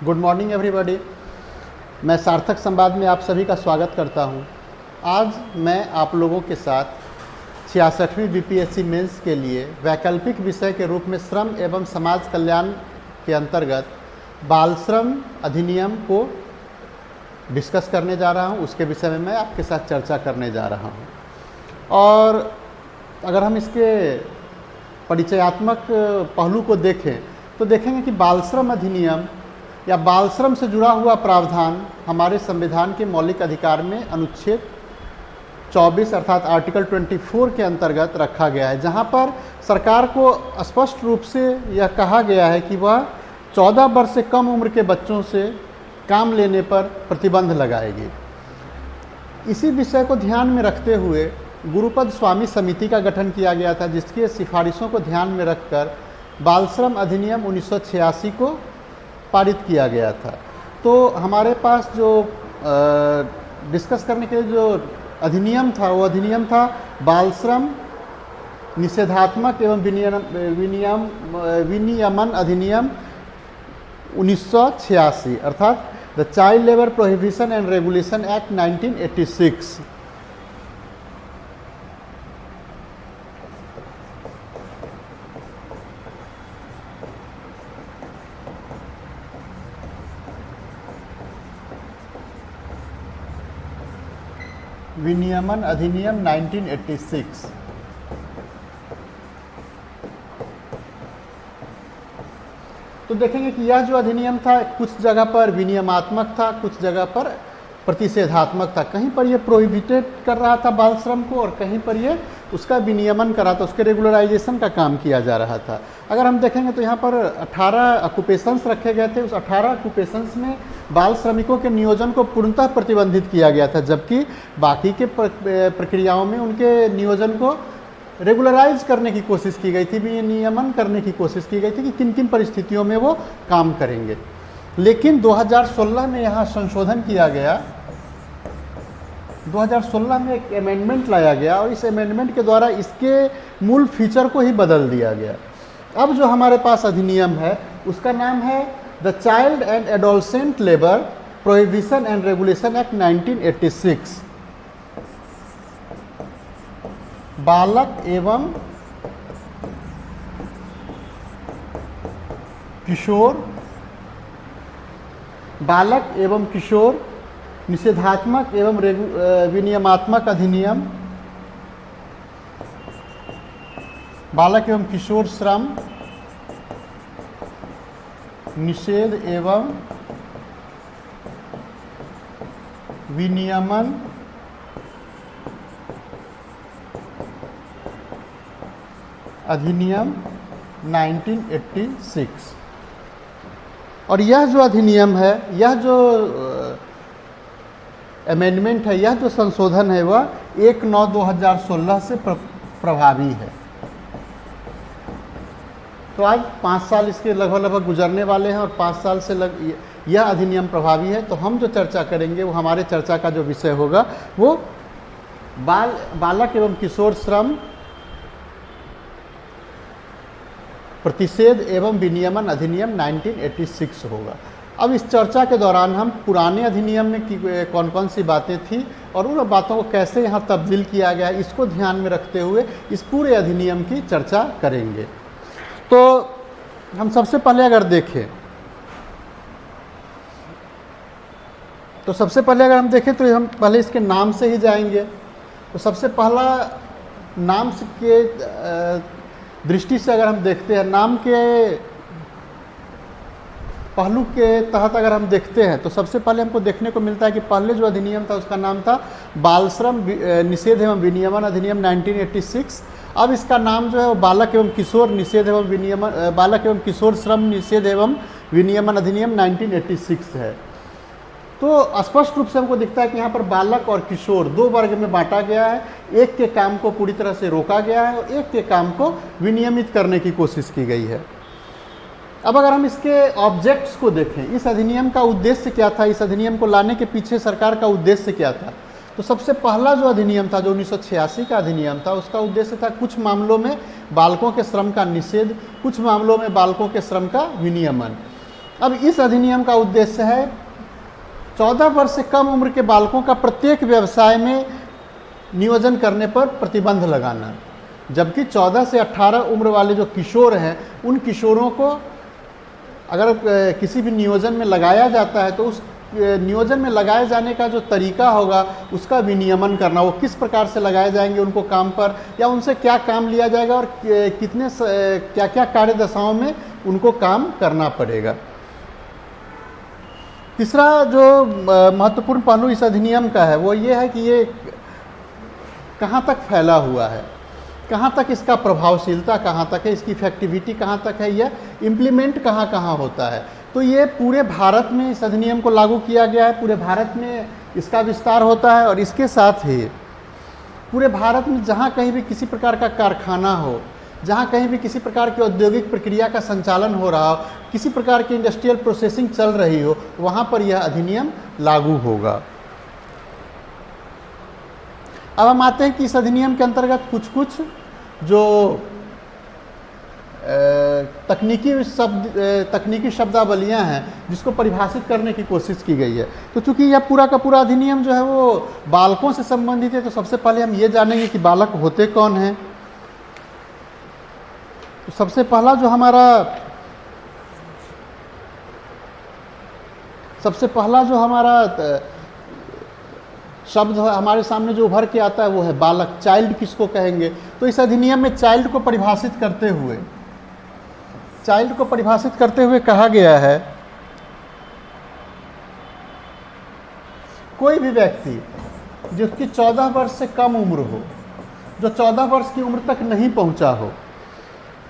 Good morning everybody. मैं सार्थक संवाद में आप सभी का स्वागत करता हूं। आज मैं आप लोगों के साथ 66वीं बीपीएससी मेंस के लिए वैकल्पिक विषय के रूप में श्रम एवं समाज कल्याण के अंतर्गत बाल श्रम अधिनियम को डिस्कस करने जा रहा हूं। उसके विषय में मैं आपके साथ चर्चा करने जा रहा हूं। और अगर हम इसके परिचयात्मक पहलू को देखें तो देखेंगे कि बाल श्रम अधिनियम या बाल श्रम से जुड़ा हुआ प्रावधान हमारे संविधान के मौलिक अधिकार में अनुच्छेद 24 अर्थात आर्टिकल 24 के अंतर्गत रखा गया है, जहां पर सरकार को स्पष्ट रूप से यह कहा गया है कि वह 14 वर्ष से कम उम्र के बच्चों से काम लेने पर प्रतिबंध लगाएगी। इसी विषय को ध्यान में रखते हुए गुरुपद स्वामी समिति का गठन किया गया था, जिसकी सिफारिशों को ध्यान में रखकर बाल श्रम अधिनियम 1986 को पारित किया गया था। तो हमारे पास जो डिस्कस करने के लिए जो अधिनियम था वो अधिनियम था बाल श्रम निषेधात्मक एवं विनियमन अधिनियम 1986 अर्थात the child labour prohibition and regulation act 1986। विनियमन अधिनियम 1986। तो देखेंगे कि यह जो अधिनियम था कुछ जगह पर विनियमात्मक था, कुछ जगह पर प्रतिषेधात्मक था। कहीं पर यह प्रोहिबिटेड कर रहा था बाल श्रम को और कहीं पर यह उसका विनियमन कर रहा था, उसके रेगुलराइजेशन का काम किया जा रहा था। अगर हम देखेंगे तो यहाँ पर 18 ऑक्यूपेशंस रखे गए थे। उस 18 ऑक्यूपेशंस में बाल श्रमिकों के नियोजन को पूर्णतः प्रतिबंधित किया गया था, जबकि बाकी के प्रक्रियाओं में उनके नियोजन को रेगुलराइज करने की कोशिश की गई थी, विनियमन करने की कोशिश की गई थी कि किन किन परिस्थितियों में वो काम करेंगे। लेकिन 2016 में यहाँ संशोधन किया गया। 2016 में एक अमेंडमेंट लाया गया और इस अमेंडमेंट के द्वारा इसके मूल फीचर को ही बदल दिया गया। अब जो हमारे पास अधिनियम है उसका नाम है the child and adolescent labour prohibition and regulation act 1986। बालक एवं किशोर निषेधात्मक एवं विनियमात्मक अधिनियम, बालक एवं किशोर श्रम निषेध एवं विनियमन अधिनियम 1986। और यह जो अधिनियम है, यह जो अमेंडमेंट है, यह जो संशोधन है वह 1/9/2016 से प्रभावी है। तो आज 5 साल इसके लगभग गुजरने वाले हैं और 5 साल से यह अधिनियम प्रभावी है। तो हम जो चर्चा करेंगे वो हमारे चर्चा का जो विषय होगा वो बालक एवं किशोर श्रम प्रतिषेध एवं विनियमन अधिनियम 1986 होगा। अब इस चर्चा के दौरान हम पुराने अधिनियम में कौन कौन सी बातें थी और उन बातों को कैसे यहाँ तब्दील किया गया है, इसको ध्यान में रखते हुए इस पूरे अधिनियम की चर्चा करेंगे। तो हम सबसे पहले अगर देखें अगर हम देखें तो हम पहले इसके नाम से ही जाएंगे। तो सबसे पहला नाम के दृष्टि से अगर हम देखते हैं, नाम के पहलू के तहत अगर हम देखते हैं तो सबसे पहले हमको देखने को मिलता है कि पहले जो अधिनियम था उसका नाम था बाल श्रम निषेध एवं विनियमन अधिनियम 1986। अब इसका नाम जो है वो बालक एवं किशोर निषेध एवं विनियमन बालक एवं किशोर श्रम निषेध एवं विनियमन अधिनियम 1986 है। तो स्पष्ट रूप से हमको दिखता है कि यहाँ पर बालक और किशोर दो वर्ग में बांटा गया है। एक के काम को पूरी तरह से रोका गया है और एक के काम को विनियमित करने की कोशिश की गई है। अब अगर हम इसके ऑब्जेक्ट्स को देखें, इस अधिनियम का उद्देश्य क्या था, इस अधिनियम को लाने के पीछे सरकार का उद्देश्य क्या था, तो सबसे पहला जो अधिनियम था, जो 1986 का अधिनियम था, उसका उद्देश्य था कुछ मामलों में बालकों के श्रम का निषेध, कुछ मामलों में बालकों के श्रम का विनियमन। अब इस अधिनियम का उद्देश्य है 14 वर्ष से कम उम्र के बालकों का प्रत्येक व्यवसाय में नियोजन करने पर प्रतिबंध लगाना, जबकि 14 से 18 उम्र वाले जो किशोर हैं उन किशोरों को अगर किसी भी नियोजन में लगाया जाता है तो उस नियोजन में लगाए जाने का जो तरीका होगा उसका विनियमन करना, वो किस प्रकार से लगाए जाएंगे उनको काम पर, या उनसे क्या काम लिया जाएगा और कितने क्या क्या कार्य दशाओं में उनको काम करना पड़ेगा। तीसरा जो महत्वपूर्ण पहलू इस अधिनियम का है वो ये है कि ये कहाँ तक फैला हुआ है, कहाँ तक इसका प्रभावशीलता कहाँ तक है, इसकी इफेक्टिविटी कहाँ तक है, यह इम्प्लीमेंट कहाँ कहाँ होता है। तो ये पूरे भारत में इस अधिनियम को लागू किया गया है, पूरे भारत में इसका विस्तार होता है और इसके साथ ही पूरे भारत में जहाँ कहीं भी किसी प्रकार का कारखाना हो, जहाँ कहीं भी किसी प्रकार की औद्योगिक प्रक्रिया का संचालन हो रहा हो, किसी प्रकार की इंडस्ट्रियल प्रोसेसिंग चल रही हो, वहाँ पर यह अधिनियम लागू होगा। अब हम आते हैं कि इस अधिनियम के अंतर्गत कुछ कुछ जो तकनीकी शब्दावलियाँ हैं जिसको परिभाषित करने की कोशिश की गई है। तो चूंकि यह पूरा का पूरा अधिनियम जो है वो बालकों से संबंधित है, तो सबसे पहले हम ये जानेंगे कि बालक होते कौन हैं। तो सबसे पहला जो हमारा शब्द हमारे सामने जो उभर के आता है वो है बालक। चाइल्ड किसको कहेंगे? तो इस अधिनियम में चाइल्ड को परिभाषित करते हुए कहा गया है कोई भी व्यक्ति जिसकी 14 वर्ष से कम उम्र हो, जो 14 वर्ष की उम्र तक नहीं पहुंचा हो,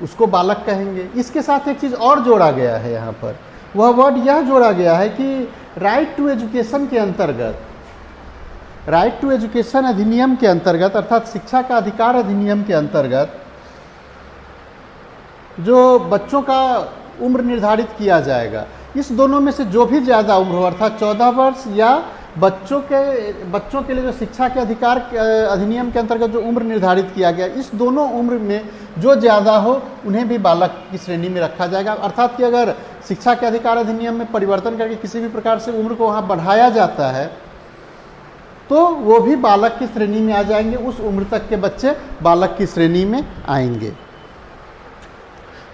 उसको बालक कहेंगे। इसके साथ एक चीज़ और जोड़ा गया है यहाँ पर, वह वर्ड यह जोड़ा गया है कि राइट टू एजुकेशन के अंतर्गत, राइट टू एजुकेशन अधिनियम के अंतर्गत अर्थात शिक्षा का अधिकार अधिनियम के अंतर्गत जो बच्चों का उम्र निर्धारित किया जाएगा, इस दोनों में से जो भी ज़्यादा उम्र हो अर्थात 14 वर्ष या बच्चों के लिए जो शिक्षा के अधिकार अधिनियम के अंतर्गत जो उम्र निर्धारित किया गया, इस दोनों उम्र में जो ज़्यादा हो उन्हें भी बालक की श्रेणी में रखा जाएगा। अर्थात कि अगर शिक्षा के अधिकार अधिनियम में परिवर्तन करके किसी भी प्रकार से उम्र को वहाँ बढ़ाया जाता है तो वो भी बालक की श्रेणी में आ जाएंगे, उस उम्र तक के बच्चे बालक की श्रेणी में आएंगे।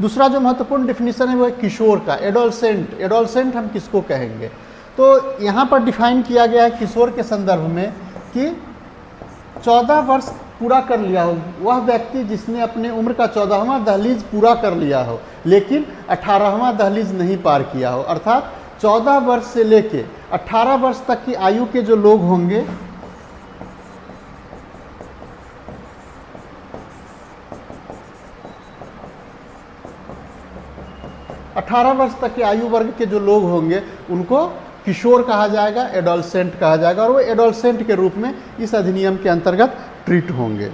दूसरा जो महत्वपूर्ण डिफिनीशन है वो है किशोर का, एडोलसेंट। एडोलसेंट हम किसको कहेंगे? तो यहाँ पर डिफाइन किया गया है किशोर के संदर्भ में कि 14 वर्ष पूरा कर लिया हो वह व्यक्ति जिसने अपने उम्र का 14वां दहलीज पूरा कर लिया हो लेकिन 18वां दहलीज नहीं पार किया हो। अर्थात 14 वर्ष से लेके 18 वर्ष तक की आयु के जो लोग होंगे, अठारह वर्ष तक के आयु वर्ग के जो लोग होंगे उनको किशोर कहा जाएगा, एडोलसेंट कहा जाएगा, और वो एडोलसेंट के रूप में इस अधिनियम के अंतर्गत ट्रीट होंगे।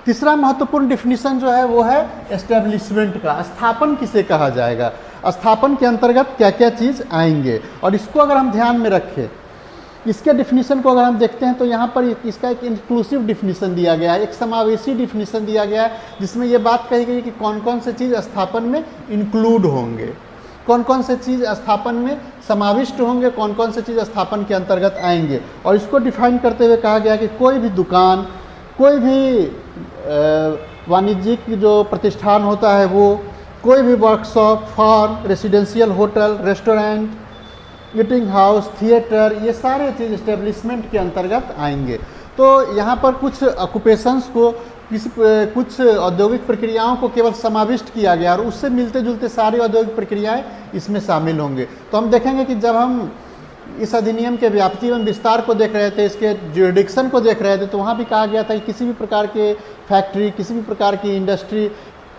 तीसरा महत्वपूर्ण डिफिनीशन जो है वो है एस्टेब्लिशमेंट का। स्थापन किसे कहा जाएगा? स्थापन के अंतर्गत क्या क्या चीज़ आएंगे, और इसको अगर हम ध्यान में रखें, इसके डिफिनीशन को अगर हम देखते हैं तो यहाँ पर इसका एक इंक्लूसिव डिफिनीशन दिया गया है, एक समावेशी डिफिनीशन दिया गया है, जिसमें ये बात कही गई कि कौन कौन से चीज़ स्थापन में इंक्लूड होंगे, कौन कौन से चीज़ स्थापन में समाविष्ट होंगे, कौन कौन से चीज़ स्थापन के अंतर्गत आएंगे। और इसको डिफाइन करते हुए कहा गया कि कोई भी दुकान, कोई भी वाणिज्यिक जो प्रतिष्ठान होता है वो, कोई भी workshop, farm, residential hotel, restaurant, eating house, theatre, ये सारे चीज़ एस्टेब्लिशमेंट के अंतर्गत आएंगे। तो यहाँ पर कुछ ऑक्यूपेशंस को, कुछ औद्योगिक प्रक्रियाओं को केवल समाविष्ट किया गया और उससे मिलते जुलते सारी औद्योगिक प्रक्रियाएं इसमें शामिल होंगे। तो हम देखेंगे कि जब हम इस अधिनियम के व्याप्ति एवं विस्तार को देख रहे थे, इसके ज्यूरिडिक्शन को देख रहे थे, तो वहाँ भी कहा गया था कि किसी भी प्रकार के फैक्ट्री, किसी भी प्रकार की इंडस्ट्री,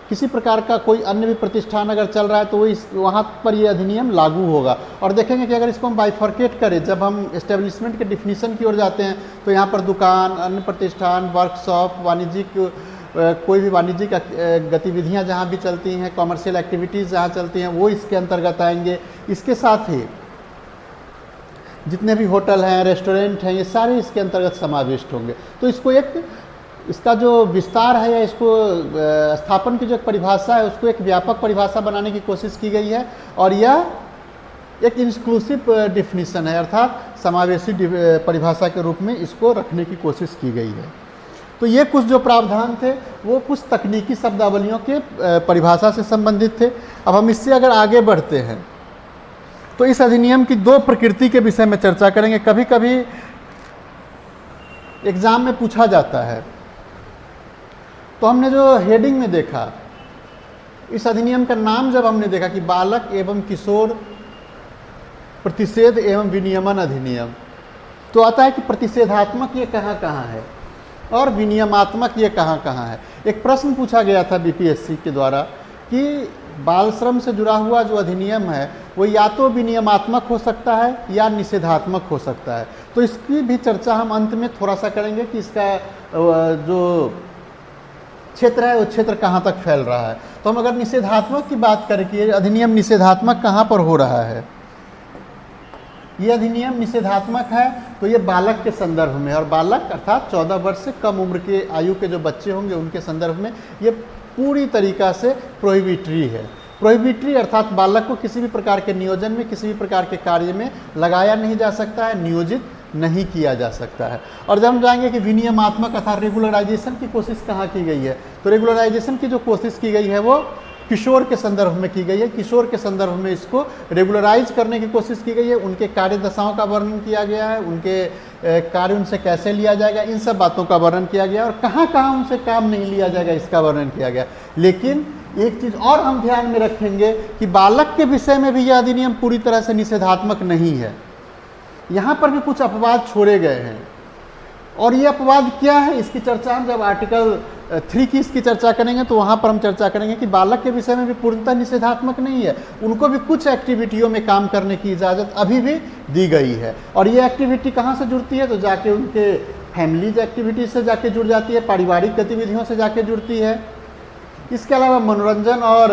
किसी प्रकार का कोई अन्य भी प्रतिष्ठान अगर चल रहा है तो वो वहाँ पर ये अधिनियम लागू होगा। और देखेंगे कि अगर इसको हम बाइफर्केट करें, जब हम एस्टेब्लिशमेंट के डिफिनीशन की ओर जाते हैं तो यहाँ पर दुकान, अन्य प्रतिष्ठान, वर्कशॉप, वाणिज्यिक, कोई भी वाणिज्यिक गतिविधियाँ जहाँ भी चलती हैं, कॉमर्शियल एक्टिविटीज़ जहाँ चलती हैं, वो इसके अंतर्गत आएंगे। इसके साथ ही जितने भी होटल हैं, रेस्टोरेंट हैं, ये सारे इसके अंतर्गत समाविष्ट होंगे। तो इसको एक इसका जो विस्तार है या इसको स्थापन की जो एक परिभाषा है उसको एक व्यापक परिभाषा बनाने की कोशिश की गई है, और यह एक इंक्लूसिव डिफिनीशन है, अर्थात समावेशी परिभाषा के रूप में इसको रखने की कोशिश की गई है। तो ये कुछ जो प्रावधान थे वो कुछ तकनीकी शब्दावलियों के परिभाषा से संबंधित थे। अब हम इससे अगर आगे बढ़ते हैं तो इस अधिनियम की दो प्रकृति के विषय में चर्चा करेंगे। कभी कभी एग्जाम में पूछा जाता है, तो हमने जो हेडिंग में देखा, इस अधिनियम का नाम जब हमने देखा कि बालक एवं किशोर प्रतिषेध एवं विनियमन अधिनियम, तो आता है कि प्रतिषेधात्मक ये कहाँ कहाँ है और विनियमात्मक ये कहाँ कहाँ है। एक प्रश्न पूछा गया था बीपीएससी के द्वारा कि बाल श्रम से जुड़ा हुआ जो अधिनियम है वो या तो विनियमात्मक हो सकता है या निषेधात्मक हो सकता है। तो इसकी भी चर्चा हम अंत में थोड़ा सा करेंगे कि इसका जो क्षेत्र है वो क्षेत्र कहाँ तक फैल रहा है। तो हम अगर निषेधात्मक की बात करें कि अधिनियम निषेधात्मक कहाँ पर हो रहा है, ये अधिनियम निषेधात्मक है तो ये बालक के संदर्भ में, और बालक अर्थात 14 वर्ष से कम उम्र के आयु के जो बच्चे होंगे उनके संदर्भ में ये पूरी तरीक़ा से प्रोहिबिटरी है। प्रोहिबिटरी अर्थात बालक को किसी भी प्रकार के नियोजन में, किसी भी प्रकार के कार्य में लगाया नहीं जा सकता है, नियोजित नहीं किया जा सकता है। और जब हम जाएंगे कि विनियमात्मक अर्थात रेगुलराइजेशन की कोशिश कहाँ की गई है, तो रेगुलराइजेशन की जो कोशिश की गई है वो किशोर के संदर्भ में की गई है। किशोर के संदर्भ में इसको रेगुलराइज करने की कोशिश की गई है। उनके कार्य दशाओं का वर्णन किया गया है, उनके कार्य उनसे कैसे लिया जाएगा, इन सब बातों का वर्णन किया गया, और कहाँ कहाँ उनसे काम नहीं लिया जाएगा इसका वर्णन किया गया। लेकिन एक चीज़ और हम ध्यान में रखेंगे कि बालक के विषय में भी यह अधिनियम पूरी तरह से निषेधात्मक नहीं है। यहाँ पर भी कुछ अपवाद छोड़े गए हैं, और ये अपवाद क्या है इसकी चर्चा हम जब आर्टिकल 3 की इसकी चर्चा करेंगे तो वहाँ पर हम चर्चा करेंगे कि बालक के विषय में भी पूर्णतः निषेधात्मक नहीं है, उनको भी कुछ एक्टिविटियों में काम करने की इजाज़त अभी भी दी गई है। और ये एक्टिविटी कहाँ से जुड़ती है, तो जाके उनके फैमिलीज एक्टिविटी से जाके जुड़ जाती है, पारिवारिक गतिविधियों से जाके जुड़ती है। इसके अलावा मनोरंजन और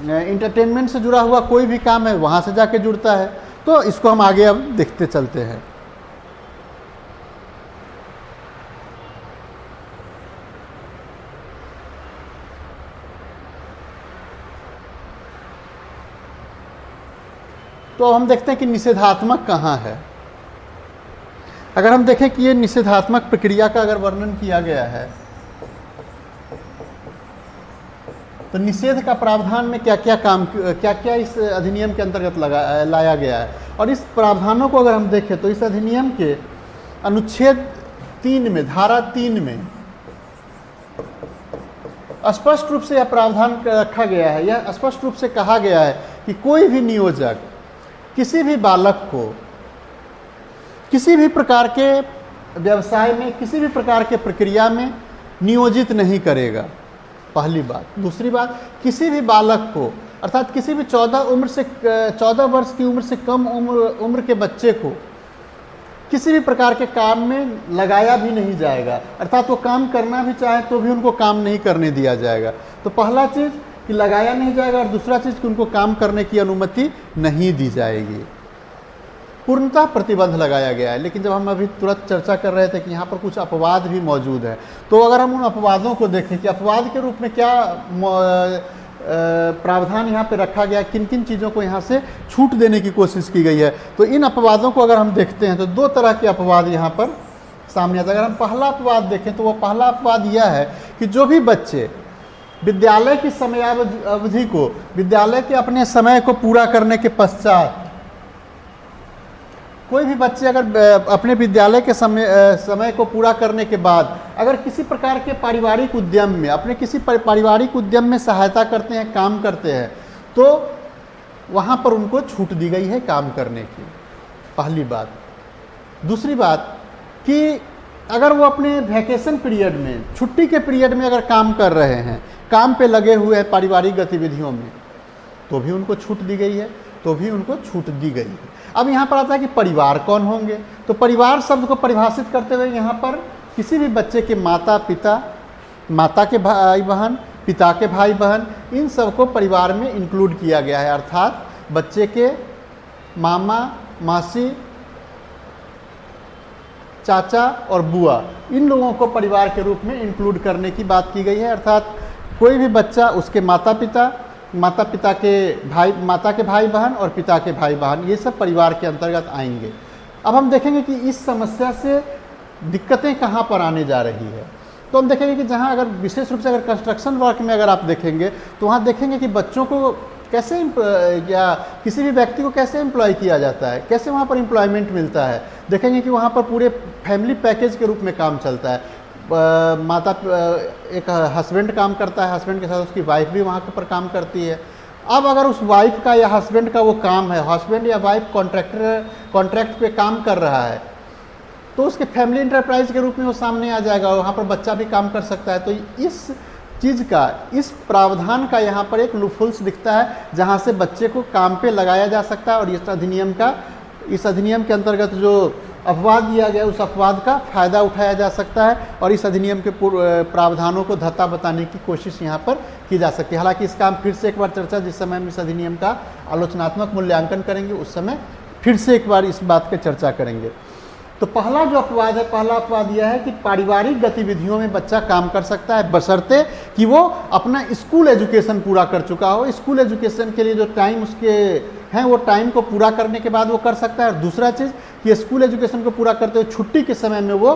इंटरटेनमेंट से जुड़ा हुआ कोई भी काम है वहाँ से जाके जुड़ता है। तो इसको हम आगे अब देखते चलते हैं। तो हम देखते हैं कि निषेधात्मक कहाँ है। अगर हम देखें कि ये निषेधात्मक प्रक्रिया का अगर वर्णन किया गया है तो निषेध का प्रावधान में क्या क्या इस अधिनियम के अंतर्गत लाया गया है। और इस प्रावधानों को अगर हम देखें तो इस अधिनियम के अनुच्छेद 3 में, धारा 3 में स्पष्ट रूप से यह प्रावधान रखा गया है, यह स्पष्ट रूप से कहा गया है कि कोई भी नियोजक किसी भी बालक को किसी भी प्रकार के व्यवसाय में, किसी भी प्रकार के प्रक्रिया में नियोजित नहीं करेगा, पहली बात। दूसरी बात, किसी भी बालक को अर्थात किसी भी 14 वर्ष की उम्र से कम उम्र के बच्चे को किसी भी प्रकार के काम में लगाया भी नहीं जाएगा, अर्थात वो काम करना भी चाहे तो भी उनको काम नहीं करने दिया जाएगा। तो पहला चीज़ कि लगाया नहीं जाएगा, और दूसरा चीज़ कि उनको काम करने की अनुमति नहीं दी जाएगी। पूर्णतः प्रतिबंध लगाया गया है। लेकिन जब हम अभी तुरंत चर्चा कर रहे थे कि यहाँ पर कुछ अपवाद भी मौजूद है, तो अगर हम उन अपवादों को देखें कि अपवाद के रूप में क्या प्रावधान यहाँ पे रखा गया, किन किन चीज़ों को यहाँ से छूट देने की कोशिश की गई है, तो इन अपवादों को अगर हम देखते हैं तो दो तरह के अपवाद यहाँ पर सामने आता है। अगर हम पहला अपवाद देखें तो वो पहला अपवाद यह है कि जो भी बच्चे विद्यालय की समयावधि को, विद्यालय के अपने समय को पूरा करने के पश्चात, कोई भी बच्चे अगर अपने विद्यालय के समय को पूरा करने के बाद अगर किसी प्रकार के पारिवारिक उद्यम में, अपने किसी पारिवारिक उद्यम में सहायता करते हैं, काम करते हैं, तो वहाँ पर उनको छूट दी गई है काम करने की, पहली बात। दूसरी बात कि अगर वो अपने वैकेशन पीरियड में, छुट्टी के पीरियड में अगर काम कर रहे हैं, काम पे लगे हुए हैं पारिवारिक गतिविधियों में, तो भी उनको छूट दी गई है, तो भी उनको छूट दी गई है। अब यहाँ पर आता है कि परिवार कौन होंगे, तो परिवार शब्द को परिभाषित करते हुए यहाँ पर किसी भी बच्चे के माता पिता, माता के भाई बहन, पिता के भाई बहन, इन सबको परिवार में इंक्लूड किया गया है। अर्थात बच्चे के मामा, मासी, चाचा और बुआ, इन लोगों को परिवार के रूप में इंक्लूड करने की बात की गई है। अर्थात कोई भी बच्चा, उसके माता पिता के भाई बहन और पिता के भाई बहन, ये सब परिवार के अंतर्गत आएंगे। अब हम देखेंगे कि इस समस्या से दिक्कतें कहाँ पर आने जा रही है। तो हम देखेंगे कि जहाँ अगर विशेष रूप से अगर कंस्ट्रक्शन वर्क में अगर आप देखेंगे तो वहाँ देखेंगे कि बच्चों को कैसे या किसी भी व्यक्ति को कैसे एम्प्लॉय किया जाता है, कैसे वहाँ पर एम्प्लॉयमेंट मिलता है। देखेंगे कि वहाँ पर पूरे फैमिली पैकेज के रूप में काम चलता है। एक हस्बैंड काम करता है, हस्बैंड के साथ उसकी वाइफ भी वहाँ पर काम करती है। अब अगर उस वाइफ का या हस्बैंड का वो काम है, हस्बैंड या वाइफ कॉन्ट्रैक्ट पे काम कर रहा है, तो उसके फैमिली इंटरप्राइज के रूप में वो सामने आ जाएगा, वहाँ पर बच्चा भी काम कर सकता है। तो इस चीज़ का, इस प्रावधान का यहाँ पर एक लूपहोल्स दिखता है, जहाँ से बच्चे को काम पे लगाया जा सकता है और इस अधिनियम के अंतर्गत जो अपवाद दिया गया, उस अपवाद का फ़ायदा उठाया जा सकता है और इस अधिनियम के प्रावधानों को धत्ता बताने की कोशिश यहाँ पर की जा सकती है। हालांकि इसका हम फिर से एक बार चर्चा, जिस समय हम इस अधिनियम का आलोचनात्मक मूल्यांकन करेंगे, उस समय फिर से एक बार इस बात पर चर्चा करेंगे। तो पहला जो अपवाद है, पहला अपवाद यह है कि पारिवारिक गतिविधियों में बच्चा काम कर सकता है, बशर्ते कि वो अपना स्कूल एजुकेशन पूरा कर चुका हो। स्कूल एजुकेशन के लिए जो टाइम उसके हैं, वो टाइम को पूरा करने के बाद वो कर सकता है। और दूसरा चीज़ कि स्कूल एजुकेशन को पूरा करते हुए छुट्टी के समय में वो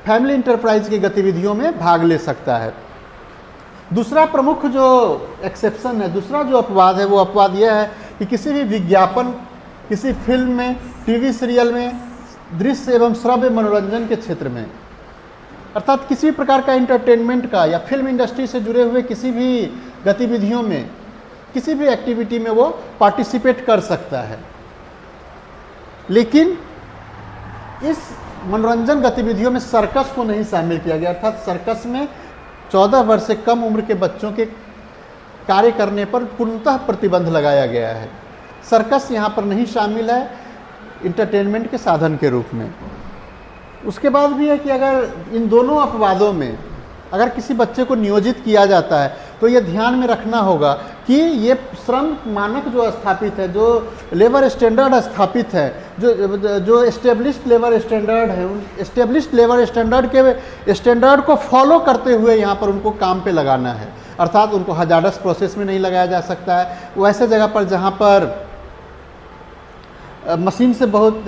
फैमिली इंटरप्राइज की गतिविधियों में भाग ले सकता है। दूसरा प्रमुख जो एक्सेप्शन है, दूसरा जो अपवाद है, वो अपवाद यह है कि किसी भी विज्ञापन, किसी फिल्म में, टीवी सीरियल में, दृश्य एवं श्रव्य मनोरंजन के क्षेत्र में, अर्थात किसी भी प्रकार का एंटरटेनमेंट का या फिल्म इंडस्ट्री से जुड़े हुए किसी भी गतिविधियों में, किसी भी एक्टिविटी में वो पार्टिसिपेट कर सकता है। लेकिन इस मनोरंजन गतिविधियों में सर्कस को नहीं शामिल किया गया। अर्थात सर्कस में 14 वर्ष से कम उम्र के बच्चों के कार्य करने पर पूर्णतः प्रतिबंध लगाया गया है। सर्कस यहाँ पर नहीं शामिल है इंटरटेनमेंट के साधन के रूप में। उसके बाद भी है कि अगर इन दोनों अपवादों में अगर किसी बच्चे को नियोजित किया जाता है तो ये ध्यान में रखना होगा कि ये श्रम मानक जो स्थापित है, जो लेबर स्टैंडर्ड स्थापित है, जो एस्टेब्लिश्ड लेबर स्टैंडर्ड है, उन एस्टेब्लिश्ड लेबर स्टैंडर्ड को फॉलो करते हुए यहाँ पर उनको काम पे लगाना है। अर्थात उनको हजार्डस प्रोसेस में नहीं लगाया जा सकता है। वो ऐसे जगह पर जहाँ पर मशीन से बहुत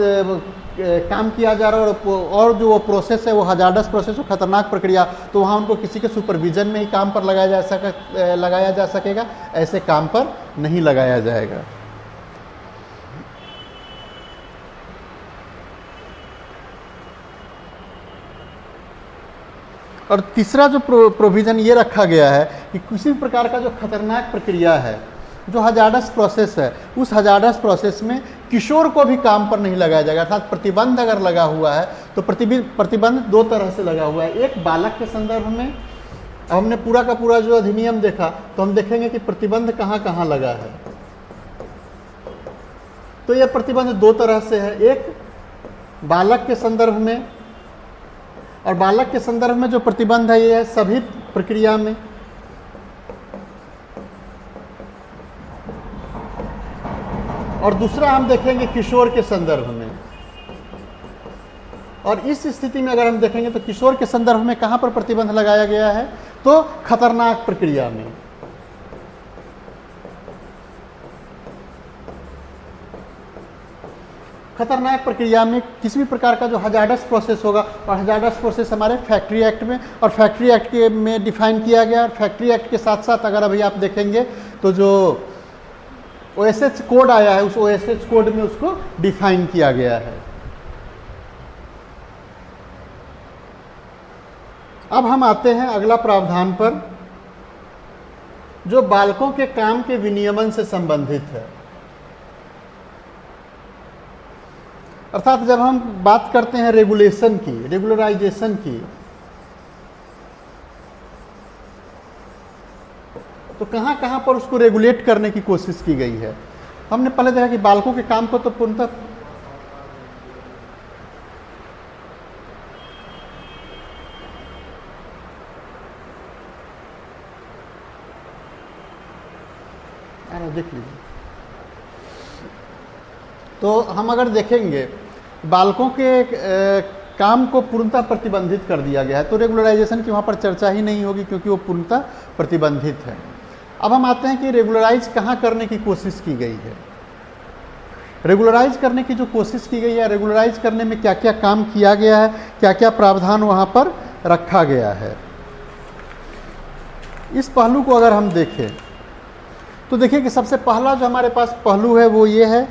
काम किया जा रहा है और जो वो प्रोसेस है वो हजार्डस प्रोसेस, वो खतरनाक प्रक्रिया, तो वहाँ उनको किसी के सुपरविजन में ही काम पर लगाया जा सकेगा, ऐसे काम पर नहीं लगाया जाएगा। और तीसरा जो प्रोविज़न ये रखा गया है कि किसी भी प्रकार का जो खतरनाक प्रक्रिया है, जो हजार्डस प्रोसेस है, उस हजार्डस प्रोसेस में किशोर को भी काम पर नहीं लगाया जाएगा। अर्थात प्रतिबंध अगर लगा हुआ है तो प्रतिबंध दो तरह से लगा हुआ है। एक बालक के संदर्भ में, अब हमने पूरा का पूरा जो अधिनियम देखा तो हम देखेंगे कि प्रतिबंध कहाँ कहाँ लगा है। तो यह प्रतिबंध दो तरह से है, एक बालक के संदर्भ में, और बालक के संदर्भ में जो प्रतिबंध है ये है सभी प्रक्रिया में, और दूसरा हम देखेंगे किशोर के संदर्भ में। और इस स्थिति में अगर हम देखेंगे तो किशोर के संदर्भ में कहां पर प्रतिबंध लगाया गया है, तो खतरनाक प्रक्रिया में। खतरनाक प्रक्रिया में किसी भी प्रकार का जो हजार्डस प्रोसेस होगा, और हजार्डस प्रोसेस हमारे फैक्ट्री एक्ट में और फैक्ट्री एक्ट के में डिफाइन किया गया। और फैक्ट्री एक्ट के साथ साथ अगर अभी आप देखेंगे तो जो OSH कोड आया है, उस OSH कोड में उसको डिफाइन किया गया है। अब हम आते हैं अगला प्रावधान पर, जो बालकों के काम के विनियमन से संबंधित है। अर्थात जब हम बात करते हैं रेगुलेशन की, रेगुलराइजेशन की, तो कहाँ कहाँ पर उसको रेगुलेट करने की कोशिश की गई है। हमने पहले देखा कि बालकों के काम को तो पूर्णतः देख लीजिए। तो हम अगर देखेंगे बालकों के काम को पूर्णतः प्रतिबंधित कर दिया गया है, तो रेगुलराइजेशन की वहाँ पर चर्चा ही नहीं होगी क्योंकि वो पूर्णतः प्रतिबंधित है। अब हम आते हैं कि रेगुलराइज कहाँ करने की कोशिश की गई है। रेगुलराइज करने की जो कोशिश की गई है, रेगुलराइज करने में क्या क्या काम किया गया है, क्या क्या प्रावधान वहाँ पर रखा गया है, इस पहलू को अगर हम देखें तो देखिए कि सबसे पहला जो हमारे पास पहलू है वो ये है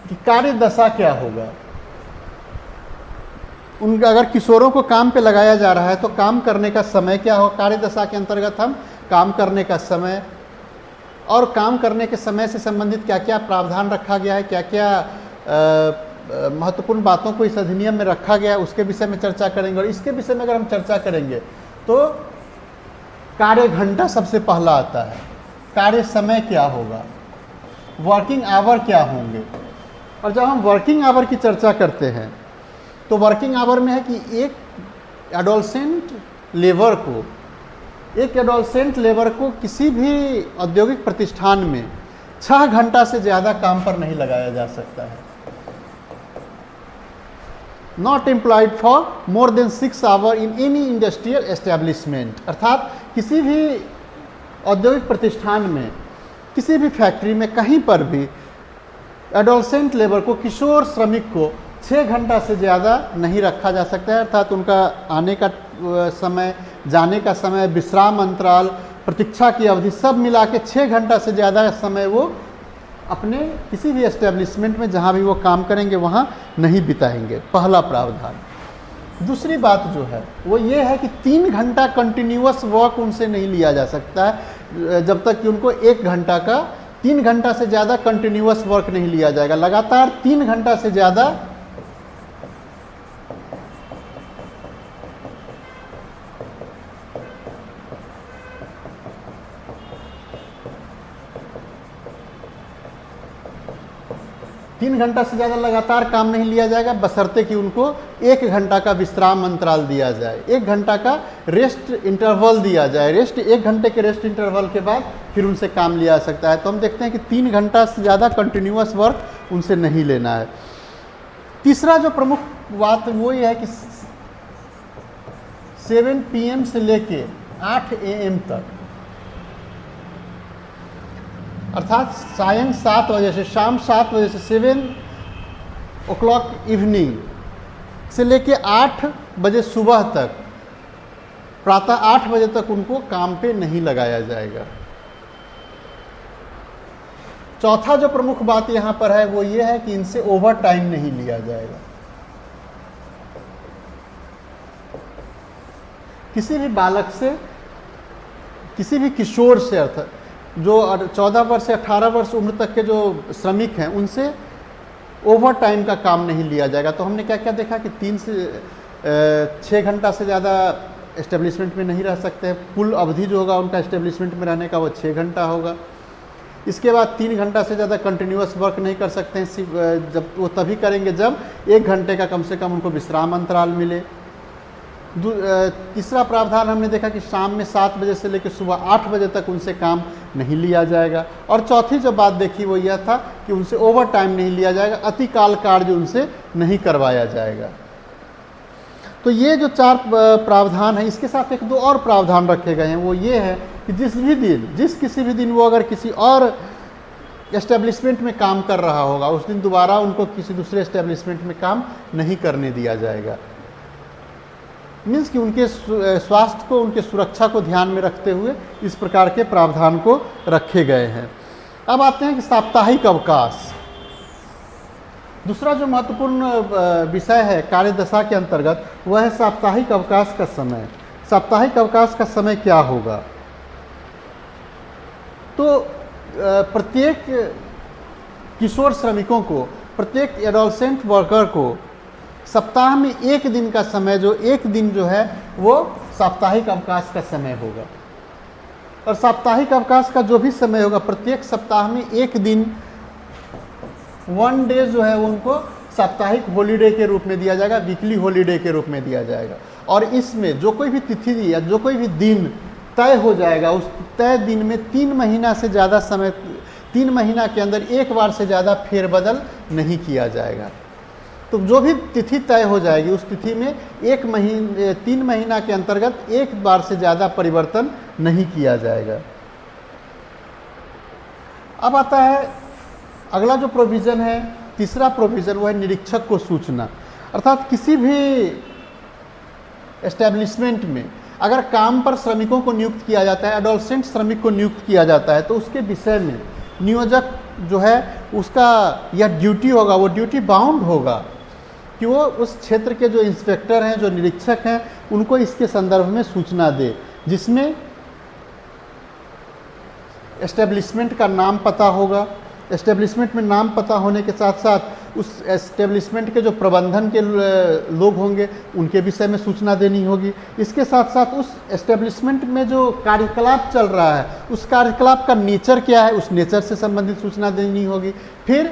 कि कार्य दशा क्या होगा। उनका अगर किशोरों को काम पे लगाया जा रहा है तो काम करने का समय क्या हो। कार्य दशा के अंतर्गत हम काम करने का समय और काम करने के समय से संबंधित क्या क्या प्रावधान रखा गया है, क्या क्या महत्वपूर्ण बातों को इस अधिनियम में रखा गया है, उसके विषय में चर्चा करेंगे। और इसके विषय में अगर हम चर्चा करेंगे तो कार्य घंटा सबसे पहला आता है, कार्य समय क्या होगा, वर्किंग आवर क्या होंगे। और जब हम वर्किंग आवर की चर्चा करते हैं तो वर्किंग आवर में है कि एक एडोलसेंट लेबर को किसी भी औद्योगिक प्रतिष्ठान में 6 घंटा से ज़्यादा काम पर नहीं लगाया जा सकता है। Not employed for more than 6 hour in any industrial establishment, अर्थात किसी भी औद्योगिक प्रतिष्ठान में, किसी भी फैक्ट्री में, कहीं पर भी एडोलसेंट लेबर को, किशोर श्रमिक को 6 घंटा से ज़्यादा नहीं रखा जा सकता है। अर्थात उनका आने का समय, जाने का समय, विश्राम अंतराल, प्रतीक्षा की अवधि सब मिला के 6 घंटा से ज़्यादा समय वो अपने किसी भी एस्टेब्लिशमेंट में जहाँ भी वो काम करेंगे वहाँ नहीं बिताएंगे, पहला प्रावधान। दूसरी बात जो है वो ये है कि 3 घंटा कंटिन्यूअस वर्क उनसे नहीं लिया जा सकता है जब तक कि उनको 1 घंटा का, 3 घंटा से ज़्यादा कंटिन्यूअस वर्क नहीं लिया जाएगा। लगातार 3 घंटा से ज़्यादा लगातार काम नहीं लिया जाएगा, बशर्ते कि उनको 1 घंटा का विश्राम अंतराल दिया जाए, 1 घंटा का रेस्ट इंटरवल दिया जाए। 1 घंटे के रेस्ट इंटरवल के बाद फिर उनसे काम लिया जा सकता है। तो हम देखते हैं कि 3 घंटा से ज़्यादा कंटिन्यूअस वर्क उनसे नहीं लेना है। तीसरा जो प्रमुख बात वो ये है कि 7 PM से लेके 8 AM तक, अर्थात सायं 7 बजे से शाम 7 बजे से 7 o'clock इवनिंग से लेके 8 बजे सुबह तक, प्रातः 8 बजे तक उनको काम पे नहीं लगाया जाएगा। चौथा जो प्रमुख बात यहाँ पर है वो ये है कि इनसे ओवर टाइम नहीं लिया जाएगा। किसी भी बालक से, किसी भी किशोर से, अर्थात जो 14 वर्ष से 18 वर्ष उम्र तक के जो श्रमिक हैं उनसे ओवर टाइम का काम नहीं लिया जाएगा। तो हमने क्या क्या देखा कि 3 से 6 घंटा से ज़्यादा एस्टेब्लिशमेंट में नहीं रह सकते हैं। कुल अवधि जो होगा उनका एस्टेब्लिशमेंट में रहने का वो 6 घंटा होगा। इसके बाद 3 घंटा से ज़्यादा कंटिन्यूअस वर्क नहीं कर सकते हैं, जब वो तभी करेंगे जब 1 घंटे का कम से कम उनको विश्राम अंतराल मिले। तीसरा प्रावधान हमने देखा कि शाम में 7 बजे से लेकर सुबह 8 बजे तक उनसे काम नहीं लिया जाएगा। और चौथी जो बात देखी वो यह था कि उनसे ओवर टाइम नहीं लिया जाएगा, अतिकाल कार्य उनसे नहीं करवाया जाएगा। तो ये जो 4 प्रावधान हैं, इसके साथ 1-2 और प्रावधान रखे गए हैं। वो ये है कि किसी भी दिन वो अगर किसी और एस्टेब्लिशमेंट में काम कर रहा होगा, उस दिन दोबारा उनको किसी दूसरे एस्टेब्लिशमेंट में काम नहीं करने दिया जाएगा। मीन्स कि उनके स्वास्थ्य को, उनके सुरक्षा को ध्यान में रखते हुए इस प्रकार के प्रावधान को रखे गए हैं। अब आते हैं कि साप्ताहिक अवकाश। दूसरा जो महत्वपूर्ण विषय है कार्य दशा के अंतर्गत वह है साप्ताहिक अवकाश का समय। साप्ताहिक अवकाश का समय क्या होगा? तो प्रत्येक किशोर श्रमिकों को, प्रत्येक एडोलसेंट वर्कर को सप्ताह में 1 दिन का समय, जो 1 दिन जो है वो साप्ताहिक अवकाश का समय होगा। और साप्ताहिक अवकाश का जो भी समय होगा, प्रत्येक सप्ताह में 1 दिन, 1 डे जो है उनको साप्ताहिक हॉलीडे के रूप में दिया जाएगा, वीकली हॉलीडे के रूप में दिया जाएगा। और इसमें जो कोई भी तिथि या जो कोई भी दिन तय हो जाएगा, उस तय दिन में 3 महीना से ज़्यादा समय, 3 महीना के अंदर 1 बार से ज़्यादा फेरबदल नहीं किया जाएगा। तो जो भी तिथि तय हो जाएगी उस तिथि में 3 महीना के अंतर्गत एक बार से ज़्यादा परिवर्तन नहीं किया जाएगा। अब आता है अगला जो प्रोविज़न है, तीसरा प्रोविज़न, वो है निरीक्षक को सूचना। अर्थात किसी भी एस्टेब्लिशमेंट में अगर काम पर श्रमिकों को नियुक्त किया जाता है, एडोलसेंट श्रमिक को नियुक्त किया जाता है, तो उसके विषय में नियोजक जो है उसका यह ड्यूटी होगा, वो ड्यूटी बाउंड होगा कि वो उस क्षेत्र के जो इंस्पेक्टर हैं, जो निरीक्षक हैं, उनको इसके संदर्भ में सूचना दे, जिसमें एस्टेब्लिशमेंट का नाम पता होगा। एस्टेब्लिशमेंट में नाम पता होने के साथ साथ उस एस्टेब्लिशमेंट के जो प्रबंधन के लोग होंगे उनके विषय में सूचना देनी होगी। इसके साथ साथ उस एस्टेब्लिशमेंट में जो कार्यकलाप चल रहा है उस कार्यकलाप का नेचर क्या है, उस नेचर से संबंधित सूचना देनी होगी। फिर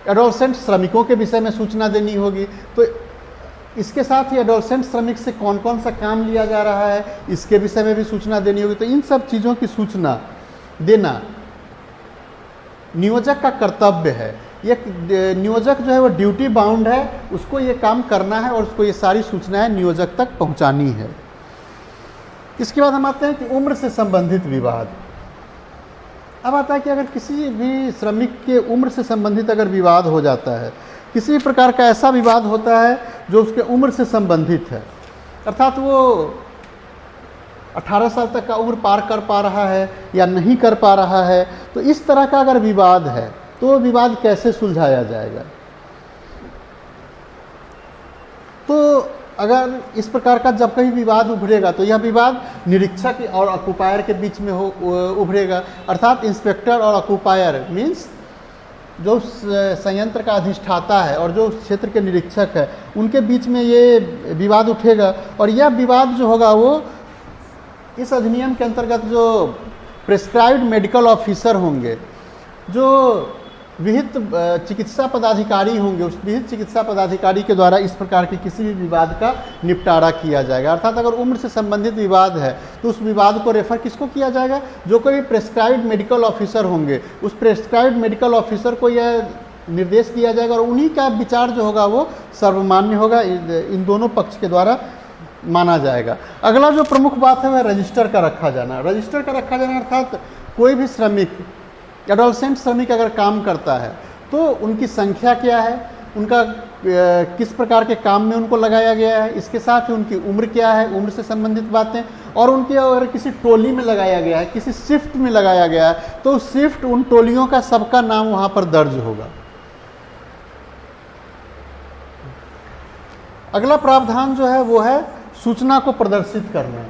एडोलसेंट श्रमिकों के विषय में सूचना देनी होगी। तो इसके साथ ही एडोलसेंट श्रमिक से कौन कौन सा काम लिया जा रहा है इसके विषय में भी सूचना देनी होगी। तो इन सब चीज़ों की सूचना देना नियोजक का कर्तव्य है। ये नियोजक जो है वो ड्यूटी बाउंड है, उसको ये काम करना है और उसको ये सारी सूचनाएं नियोजक तक पहुंचानी है। इसके बाद हम आते हैं कि उम्र से संबंधित विवाद। अब आता है कि अगर किसी भी श्रमिक के उम्र से संबंधित अगर विवाद हो जाता है, किसी भी प्रकार का ऐसा विवाद होता है जो उसके उम्र से संबंधित है, अर्थात वो 18 साल तक का उम्र पार कर पा रहा है या नहीं कर पा रहा है, तो इस तरह का अगर विवाद है तो विवाद कैसे सुलझाया जाएगा। तो अगर इस प्रकार का जब कहीं विवाद उभरेगा तो यह विवाद निरीक्षक और ऑक्युपायर के बीच में उभरेगा। अर्थात इंस्पेक्टर और ऑक्युपायर मीन्स जो संयंत्र का अधिष्ठाता है और जो क्षेत्र के निरीक्षक है उनके बीच में ये विवाद उठेगा। और यह विवाद जो होगा वो इस अधिनियम के अंतर्गत जो प्रिस्क्राइब्ड मेडिकल ऑफिसर होंगे, जो विहित चिकित्सा पदाधिकारी होंगे, उस विहित चिकित्सा पदाधिकारी के द्वारा इस प्रकार के किसी भी विवाद का निपटारा किया जाएगा। अर्थात अगर उम्र से संबंधित विवाद है तो उस विवाद को रेफर किसको किया जाएगा, जो कोई प्रिस्क्राइब्ड मेडिकल ऑफिसर होंगे उस प्रिस्क्राइब्ड मेडिकल ऑफिसर को यह निर्देश दिया जाएगा और उन्हीं का विचार जो होगा वो सर्वमान्य होगा, इन दोनों पक्ष के द्वारा माना जाएगा। अगला जो प्रमुख बात है वह रजिस्टर का रखा जाना। रजिस्टर का रखा जाना अर्थात कोई भी श्रमिक, एडोलसेंट श्रमिक अगर काम करता है तो उनकी संख्या क्या है, उनका किस प्रकार के काम में उनको लगाया गया है, इसके साथ ही उनकी उम्र क्या है, उम्र से संबंधित बातें, और उनके अगर किसी टोली में लगाया गया है, किसी शिफ्ट में लगाया गया है तो उस शिफ्ट, उन टोलियों का सबका नाम वहाँ पर दर्ज होगा। अगला प्रावधान जो है वो है सूचना को प्रदर्शित करना।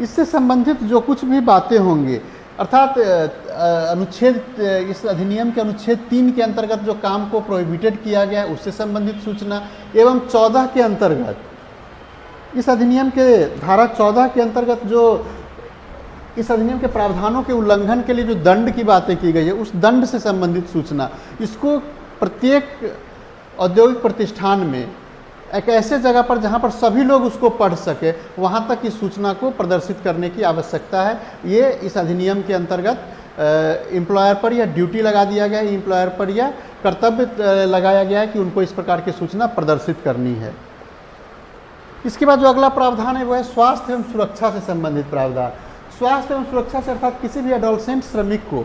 इससे संबंधित जो कुछ भी बातें होंगी, अर्थात अनुच्छेद, इस अधिनियम के अनुच्छेद 3 के अंतर्गत जो काम को प्रोहिबिटेड किया गया है उससे संबंधित सूचना, एवं 14 के अंतर्गत, इस अधिनियम के धारा 14 के अंतर्गत जो इस अधिनियम के प्रावधानों के उल्लंघन के लिए जो दंड की बातें की गई है उस दंड से संबंधित सूचना, इसको प्रत्येक औद्योगिक प्रतिष्ठान में एक ऐसे जगह पर जहां पर सभी लोग उसको पढ़ सके वहां तक इस सूचना को प्रदर्शित करने की आवश्यकता है। ये इस अधिनियम के अंतर्गत एम्प्लॉयर पर यह ड्यूटी लगा दिया गया है, एम्प्लॉयर पर यह कर्तव्य लगाया गया है कि उनको इस प्रकार की सूचना प्रदर्शित करनी है। इसके बाद जो अगला प्रावधान है वह है स्वास्थ्य एवं सुरक्षा से संबंधित प्रावधान। स्वास्थ्य एवं सुरक्षा से अर्थात किसी भी एडोलसेंट श्रमिक को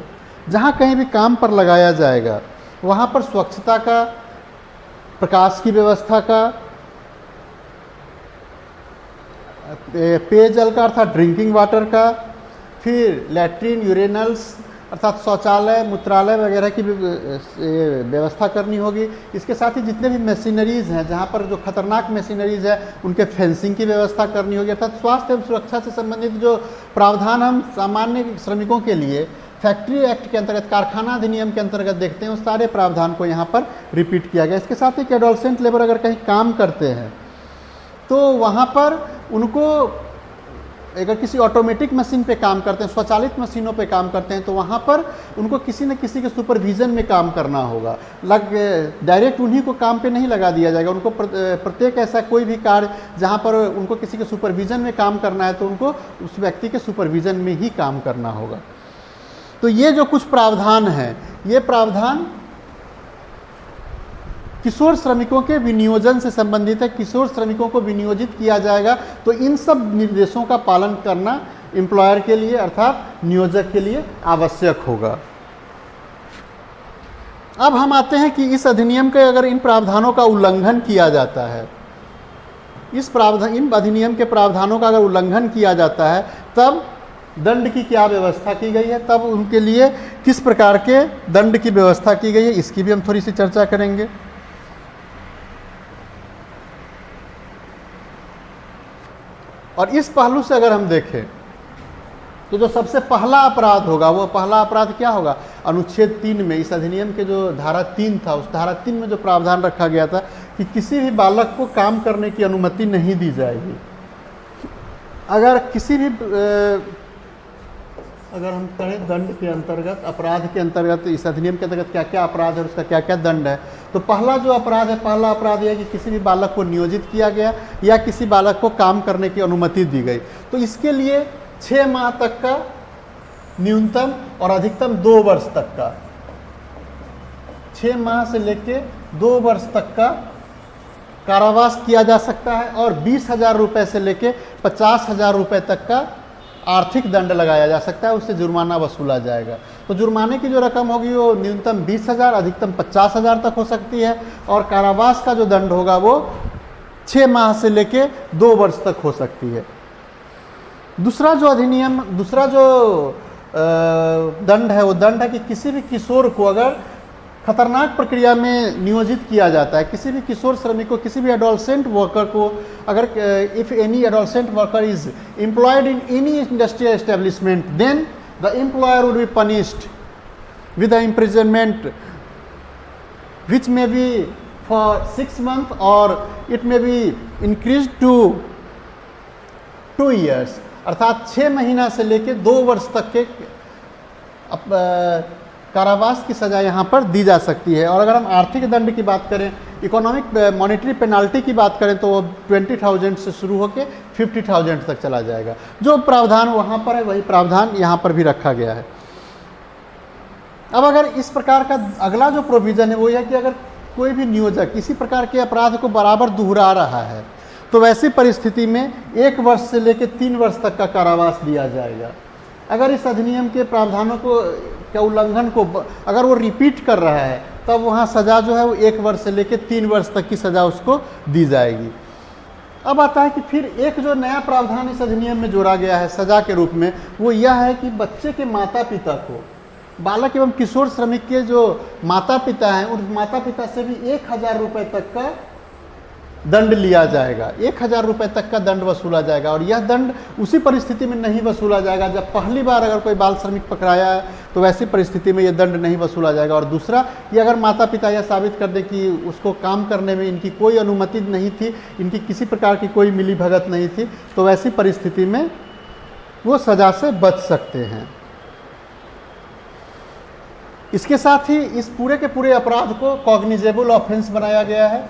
जहाँ कहीं भी काम पर लगाया जाएगा वहाँ पर स्वच्छता का, प्रकाश की व्यवस्था का, पेयजल का अर्थात ड्रिंकिंग वाटर का, फिर लैट्रिन, यूरेनल्स अर्थात शौचालय, मूत्रालय वगैरह की व्यवस्था करनी होगी। इसके साथ ही जितने भी मशीनरीज़ हैं, जहाँ पर जो खतरनाक मशीनरीज़ है उनके फेंसिंग की व्यवस्था करनी होगी। अर्थात स्वास्थ्य एवं सुरक्षा से संबंधित जो प्रावधान हम सामान्य श्रमिकों के लिए फैक्ट्री एक्ट के अंतर्गत, कारखाना अधिनियम के अंतर्गत देखते हैं, उस सारे प्रावधान को यहाँ पर रिपीट किया गया। इसके साथ ही कि एडोलसेंट लेबर अगर कहीं काम करते हैं तो वहाँ पर उनको, अगर किसी ऑटोमेटिक मशीन पे काम करते हैं, स्वचालित मशीनों पे काम करते हैं, तो वहाँ पर उनको किसी न किसी के सुपरविज़न में काम करना होगा। डायरेक्ट उन्हीं को काम पे नहीं लगा दिया जाएगा। उनको प्रत्येक ऐसा कोई भी कार्य जहाँ पर उनको किसी के सुपरविज़न में काम करना है तो उनको उस व्यक्ति के सुपरविज़न में ही काम करना होगा। तो ये जो कुछ प्रावधान हैं, ये प्रावधान किशोर श्रमिकों के विनियोजन से संबंधित है, किशोर श्रमिकों को विनियोजित किया जाएगा, तो इन सब निर्देशों का पालन करना एम्प्लॉयर के लिए अर्थात नियोजक के लिए आवश्यक होगा। अब हम आते हैं कि इस अधिनियम के अगर इन प्रावधानों का उल्लंघन किया जाता है, इन अधिनियम के प्रावधानों का अगर उल्लंघन किया जाता है, तब दंड की क्या व्यवस्था की गई है, तब उनके लिए किस प्रकार के दंड की व्यवस्था की गई है, इसकी भी हम थोड़ी सी चर्चा करेंगे। और इस पहलू से अगर हम देखें तो जो सबसे पहला अपराध होगा, वो पहला अपराध क्या होगा? अनुच्छेद 3 में, इस अधिनियम के जो धारा 3 था, उस धारा 3 में जो प्रावधान रखा गया था कि किसी भी बालक को काम करने की अनुमति नहीं दी जाएगी। अगर किसी भी अगर हम करें दंड के अंतर्गत, अपराध के अंतर्गत, इस अधिनियम के अंतर्गत क्या क्या अपराध है और उसका क्या क्या दंड है, तो पहला जो अपराध है, पहला अपराध यह है कि किसी भी बालक को नियोजित किया गया या किसी बालक को काम करने की अनुमति दी गई। तो इसके लिए 6 माह तक का न्यूनतम और अधिकतम 2 वर्ष तक का, 6 माह से लेके 2 वर्ष तक का कारावास किया जा सकता है और 20,000 रुपये से लेके 50,000 रुपये तक का आर्थिक दंड लगाया जा सकता है, उससे जुर्माना वसूला जाएगा। तो जुर्माने की जो रकम होगी वो न्यूनतम 20,000, अधिकतम 50,000 तक हो सकती है और कारावास का जो दंड होगा वो 6 माह से लेके 2 वर्ष तक हो सकती है। दूसरा जो दंड है, वो दंड है कि किसी भी किशोर को अगर खतरनाक प्रक्रिया में नियोजित किया जाता है, किसी भी किशोर श्रमिक को, किसी भी एडोलसेंट वर्कर को अगर if any adolescent worker is employed in any industrial establishment, then the employer would be punished with the imprisonment which may be for 6 months और it may be increase to 2 years, अर्थात 6 महीना से लेकर 2 वर्ष तक के कारावास की सज़ा यहाँ पर दी जा सकती है। और अगर हम आर्थिक दंड की बात करें, इकोनॉमिक मॉनेटरी पेनाल्टी की बात करें, तो वो 20,000 से शुरू होकर 50,000 तक चला जाएगा। जो प्रावधान वहाँ पर है वही प्रावधान यहाँ पर भी रखा गया है। अब अगर इस प्रकार का अगला जो प्रोविज़न है वो यह कि अगर कोई भी नियोजक इसी प्रकार के अपराध को बराबर दोहरा रहा है, तो वैसी परिस्थिति में 1 वर्ष से लेकर 3 वर्ष तक का कारावास दिया जाएगा। अगर इस अधिनियम के प्रावधानों को क्या उल्लंघन को अगर वो रिपीट कर रहा है, तब वहाँ सज़ा जो है वो 1 वर्ष से लेकर 3 वर्ष तक की सज़ा उसको दी जाएगी। अब आता है कि फिर एक जो नया प्रावधान इस अधिनियम में जोड़ा गया है सज़ा के रूप में, वो यह है कि बच्चे के माता पिता को, बालक एवं किशोर श्रमिक के जो माता पिता हैं, उन माता पिता से भी 1,000 रुपये तक का दंड लिया जाएगा, 1,000 रुपये तक का दंड वसूला जाएगा। और यह दंड उसी परिस्थिति में नहीं वसूला जाएगा जब पहली बार अगर कोई बाल श्रमिक पकड़ाया है, तो वैसी परिस्थिति में यह दंड नहीं वसूला जाएगा। और दूसरा, ये अगर माता पिता यह साबित कर दे कि उसको काम करने में इनकी कोई अनुमति नहीं थी, इनकी किसी प्रकार की कोई मिली भगत नहीं थी, तो वैसी परिस्थिति में वो सज़ा से बच सकते हैं। इसके साथ ही इस पूरे के पूरे अपराध को कॉग्निजेबल ऑफेंस बनाया गया है,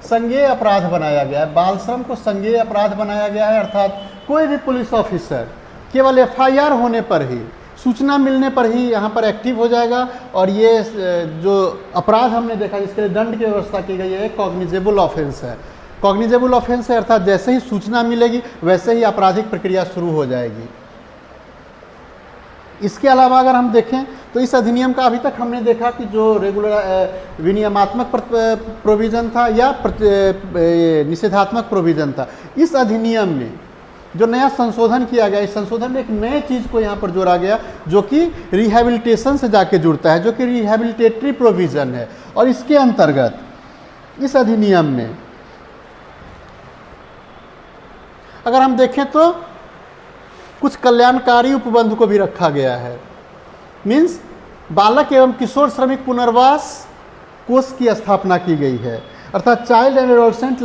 संज्ञेय अपराध बनाया गया है। बाल श्रम को संज्ञेय अपराध बनाया गया है, अर्थात कोई भी पुलिस ऑफिसर केवल FIR होने पर ही, सूचना मिलने पर ही यहाँ पर एक्टिव हो जाएगा। और ये जो अपराध हमने देखा जिसके लिए दंड की व्यवस्था की गई है, कॉग्निजेबल ऑफेंस है। कॉग्निजेबल ऑफेंस है अर्थात जैसे ही सूचना मिलेगी वैसे ही आपराधिक प्रक्रिया शुरू हो जाएगी। इसके अलावा अगर हम देखें तो इस अधिनियम का अभी तक हमने देखा कि जो रेगुलर विनियमात्मक प्रोविज़न था या निषेधात्मक प्रोविज़न था, इस अधिनियम में जो नया संशोधन किया गया, इस संशोधन में एक नए चीज़ को यहाँ पर जोड़ा गया जो कि रिहैबिलिटेशन से जाके जुड़ता है, जो कि रिहैबिलिटेटरी प्रोविज़न है। और इसके अंतर्गत इस अधिनियम में अगर हम देखें तो कुछ कल्याणकारी उपबंध को भी रखा गया है। मीन्स बालक एवं किशोर श्रमिक पुनर्वास कोष की स्थापना की गई है, अर्थात child and adolescent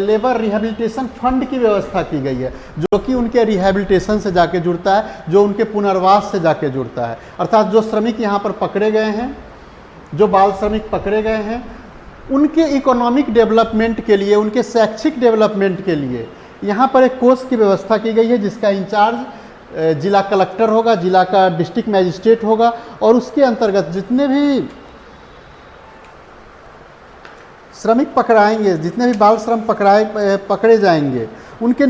labour rehabilitation fund की व्यवस्था की गई है, जो कि उनके रिहैबिलिटेशन से जाके जुड़ता है, जो उनके पुनर्वास से जाके जुड़ता है। अर्थात जो श्रमिक यहाँ पर पकड़े गए हैं, जो बाल श्रमिक पकड़े गए हैं, उनके इकोनॉमिक डेवलपमेंट के लिए, उनके शैक्षिक डेवलपमेंट के लिए यहाँ पर एक कोष की व्यवस्था की गई है, जिसका इंचार्ज जिला कलेक्टर होगा, जिला का डिस्ट्रिक्ट मैजिस्ट्रेट होगा। और उसके अंतर्गत जितने भी श्रमिक पकड़ाएंगे, जितने भी बाल श्रम पकड़े जाएंगे उनके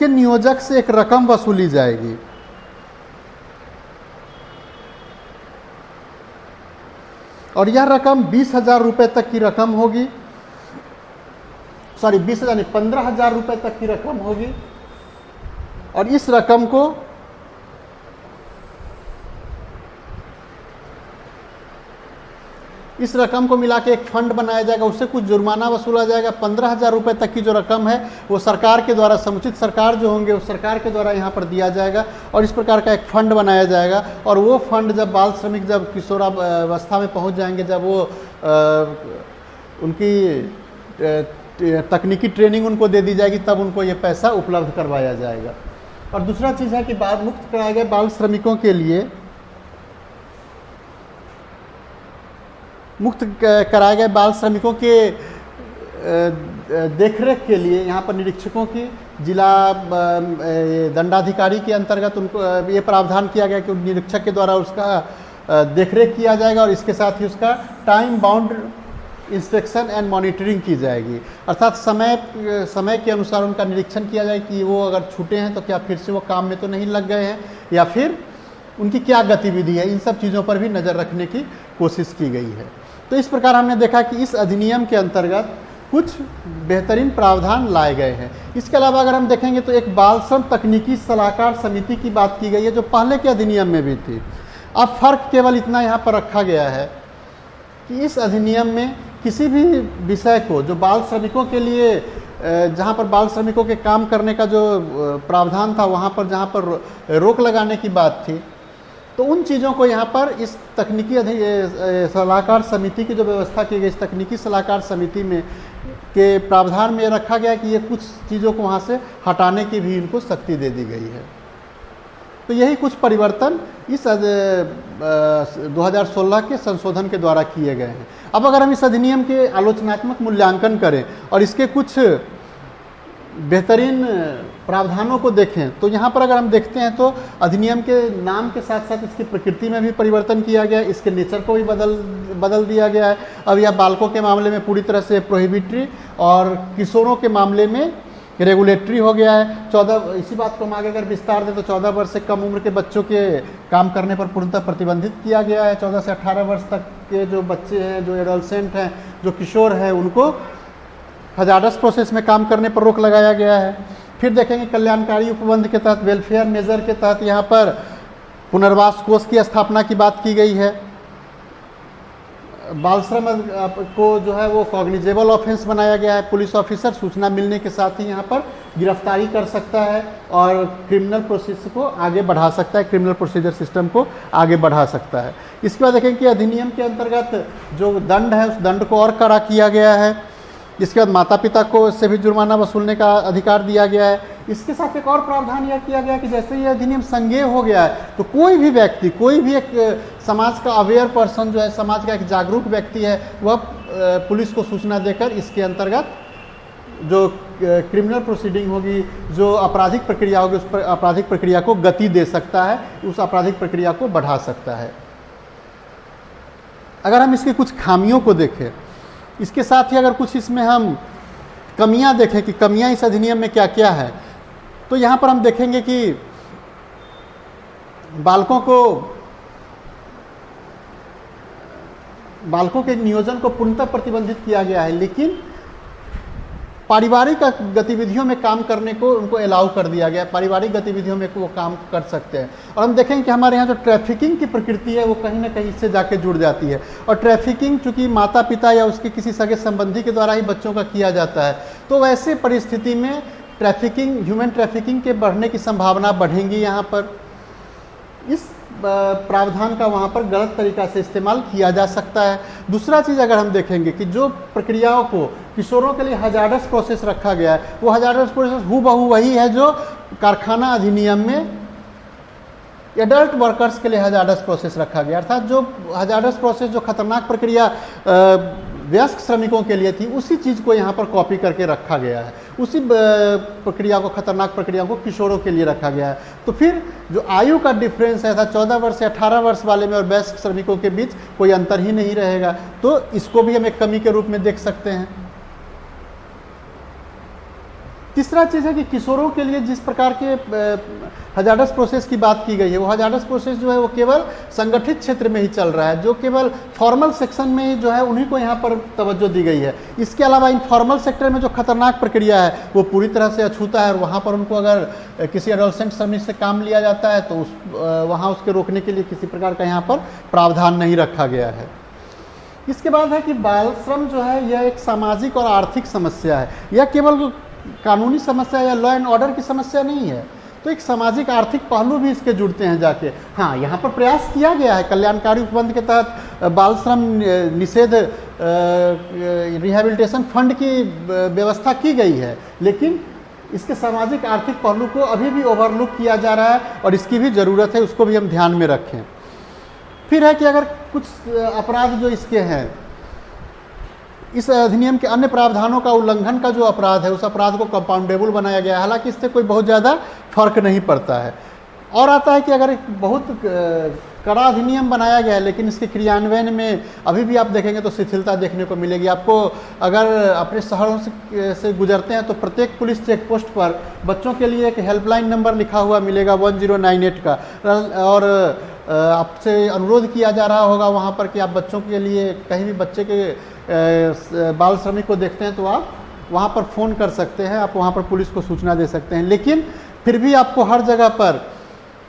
नियोजक से एक रकम वसूली जाएगी। और यह रकम 20,000 रुपये तक की रकम होगी। 20,000 नहीं, 15,000 रुपये तक की रकम होगी। और इस रकम को मिला के एक फंड बनाया जाएगा, उससे कुछ जुर्माना वसूला जाएगा। 15,000 रुपये तक की जो रकम है वो सरकार के द्वारा, समुचित सरकार जो होंगे उस सरकार के द्वारा यहाँ पर दिया जाएगा। और इस प्रकार का एक फंड बनाया जाएगा। और वो फंड जब बाल श्रमिक जब किशोरावस्था में पहुँच जाएंगे, जब वो उनकी तकनीकी ट्रेनिंग उनको दे दी जाएगी, तब उनको ये पैसा उपलब्ध करवाया जाएगा। और दूसरा चीज़ है कि मुक्त कराए गए बाल श्रमिकों के लिए, मुक्त कराए गए बाल श्रमिकों के देखरेख के लिए यहाँ पर निरीक्षकों की, जिला दंडाधिकारी के अंतर्गत उनको ये प्रावधान किया गया कि निरीक्षक के द्वारा उसका देखरेख किया जाएगा। और इसके साथ ही उसका time bound inspection and monitoring की जाएगी, अर्थात समय के अनुसार उनका निरीक्षण किया जाए कि वो अगर छूटे हैं तो क्या फिर से वो काम में तो नहीं लग गए हैं, या फिर उनकी क्या गतिविधि है। इन सब चीज़ों पर भी नज़र रखने की कोशिश की गई है। तो इस प्रकार हमने देखा कि इस अधिनियम के अंतर्गत कुछ बेहतरीन प्रावधान लाए गए हैं। इसके अलावा अगर हम देखेंगे तो एक बाल श्रम तकनीकी सलाहकार समिति की बात की गई है, जो पहले के अधिनियम में भी थी। अब फर्क केवल इतना यहाँ पर रखा गया है कि इस अधिनियम में किसी भी विषय को जो बाल श्रमिकों के लिए, जहाँ पर बाल श्रमिकों के काम करने का जो प्रावधान था, वहाँ पर जहाँ पर रोक लगाने की बात थी, तो उन चीज़ों को यहाँ पर इस तकनीकी सलाहकार समिति की जो व्यवस्था की गई, इस तकनीकी सलाहकार समिति में के प्रावधान में रखा गया कि ये कुछ चीज़ों को वहाँ से हटाने की भी इनको शक्ति दे दी गई है। तो यही कुछ परिवर्तन इस 2016 के संशोधन के द्वारा किए गए हैं। अब अगर हम इस अधिनियम के आलोचनात्मक मूल्यांकन करें और इसके कुछ बेहतरीन प्रावधानों को देखें, तो यहाँ पर अगर हम देखते हैं तो अधिनियम के नाम के साथ साथ इसकी प्रकृति में भी परिवर्तन किया गया है, इसके नेचर को भी बदल दिया गया है। अब यह बालकों के मामले में पूरी तरह से प्रोहिबिटरी और किशोरों के मामले में रेगुलेटरी हो गया है। 14, इसी बात को हम आगे अगर विस्तार दें तो 14 वर्ष से कम उम्र के बच्चों के काम करने पर पूर्णतः प्रतिबंधित किया गया है। 14 से 18 वर्ष तक के जो बच्चे हैं, जो एडोलसेंट हैं, जो किशोर हैं, उनको हजारस प्रोसेस में काम करने पर रोक लगाया गया है। फिर देखेंगे कल्याणकारी उपबंध के तहत, वेलफेयर मेजर के तहत यहाँ पर पुनर्वास कोष की स्थापना की बात की गई है। बाल श्रम को जो है वो कॉग्निजेबल ऑफेंस बनाया गया है। पुलिस ऑफिसर सूचना मिलने के साथ ही यहाँ पर गिरफ्तारी कर सकता है और क्रिमिनल प्रोसेस को आगे बढ़ा सकता है, क्रिमिनल प्रोसीजर सिस्टम को आगे बढ़ा सकता है। इसके बाद देखें कि अधिनियम के अंतर्गत जो दंड है उस दंड को और कड़ा किया गया है। इसके बाद माता पिता को इससे भी जुर्माना वसूलने का अधिकार दिया गया है। इसके साथ एक और प्रावधान यह किया गया कि जैसे ये अधिनियम संज्ञेय हो गया है तो कोई भी व्यक्ति, कोई भी एक समाज का अवेयर पर्सन जो है, समाज का एक जागरूक व्यक्ति है, वह पुलिस को सूचना देकर इसके अंतर्गत जो क्रिमिनल प्रोसीडिंग होगी, जो आपराधिक प्रक्रिया होगी, उस पर आपराधिक प्रक्रिया को गति दे सकता है, उस आपराधिक प्रक्रिया को बढ़ा सकता है। अगर हम इसकी कुछ खामियों को देखें, इसके साथ ही अगर कुछ इसमें हम कमियां देखें कि कमियां इस अधिनियम में क्या क्या है, तो यहाँ पर हम देखेंगे कि बालकों के नियोजन को पूर्णतः प्रतिबंधित किया गया है, लेकिन पारिवारिक गतिविधियों में काम करने को उनको अलाउ कर दिया गया है। पारिवारिक गतिविधियों में वो काम कर सकते हैं। और हम देखेंगे कि हमारे यहाँ जो ट्रैफिकिंग की प्रकृति है वो कहीं ना कहीं इससे जाके जुड़ जाती है। और ट्रैफिकिंग चूँकि माता पिता या उसके किसी सगे संबंधी के द्वारा ही बच्चों का किया जाता है, तो वैसे परिस्थिति में ह्यूमन ट्रैफिकिंग के बढ़ने की संभावना बढ़ेंगी। यहाँ पर इस प्रावधान का वहाँ पर गलत तरीक़ा से इस्तेमाल किया जा सकता है। दूसरा चीज़ अगर हम देखेंगे कि जो प्रक्रियाओं को किशोरों के लिए हजारस प्रोसेस रखा गया है, वो हजारस प्रोसेस हूबहू वही है जो कारखाना अधिनियम में एडल्ट वर्कर्स के लिए हजारस प्रोसेस रखा गया। अर्थात जो हजारस प्रोसेस, जो खतरनाक प्रक्रिया वयस्क श्रमिकों के लिए थी, उसी चीज़ को यहाँ पर कॉपी करके रखा गया है। उसी प्रक्रिया को, खतरनाक प्रक्रिया को किशोरों के लिए रखा गया है। तो फिर जो आयु का डिफरेंस है था 14 वर्ष या 18 वर्ष वाले में और वयस्क श्रमिकों के बीच कोई अंतर ही नहीं रहेगा, तो इसको भी हम एक कमी के रूप में देख सकते हैं। तीसरा चीज़ है कि किशोरों के लिए जिस प्रकार के हजार्डस प्रोसेस की बात की गई है, वो हजार्डस प्रोसेस जो है वो केवल संगठित क्षेत्र में ही चल रहा है, जो केवल फॉर्मल सेक्शन में ही जो है उन्हीं को यहाँ पर तवज्जो दी गई है। इसके अलावा इनफॉर्मल सेक्टर में जो खतरनाक प्रक्रिया है वो पूरी तरह से अछूता है, और वहाँ पर उनको अगर किसी एडोलसेंट श्रमिक से काम लिया जाता है तो वहाँ उसके रोकने के लिए किसी प्रकार का यहाँ पर प्रावधान नहीं रखा गया है। इसके बाद है कि बाल श्रम जो है यह एक सामाजिक और आर्थिक समस्या है। यह केवल कानूनी समस्या या लॉ एंड ऑर्डर की समस्या नहीं है, तो एक सामाजिक आर्थिक पहलू भी इसके जुड़ते हैं जाके। हाँ, यहाँ पर प्रयास किया गया है, कल्याणकारी उपबंध के तहत बाल श्रम निषेध रिहैबिलिटेशन फंड की व्यवस्था की गई है, लेकिन इसके सामाजिक आर्थिक पहलू को अभी भी ओवरलुक किया जा रहा है और इसकी भी ज़रूरत है, उसको भी हम ध्यान में रखें। फिर है कि अगर कुछ अपराध जो इसके हैं, इस अधिनियम के अन्य प्रावधानों का उल्लंघन का जो अपराध है, उस अपराध को कंपाउंडेबल बनाया गया है, हालांकि इससे कोई बहुत ज़्यादा फर्क नहीं पड़ता है। और आता है कि अगर एक बहुत कड़ा अधिनियम बनाया गया है लेकिन इसके क्रियान्वयन में अभी भी आप देखेंगे तो शिथिलता देखने को मिलेगी। आपको अगर अपने शहरों से गुजरते हैं तो प्रत्येक पुलिस चेक पोस्ट पर बच्चों के लिए एक हेल्पलाइन नंबर लिखा हुआ मिलेगा 1098 का, और आपसे अनुरोध किया जा रहा होगा वहाँ पर कि आप बच्चों के लिए, कहीं भी बच्चे के बाल श्रमिक को देखते हैं तो आप वहाँ पर फ़ोन कर सकते हैं, आप वहाँ पर पुलिस को सूचना दे सकते हैं। लेकिन फिर भी आपको हर जगह पर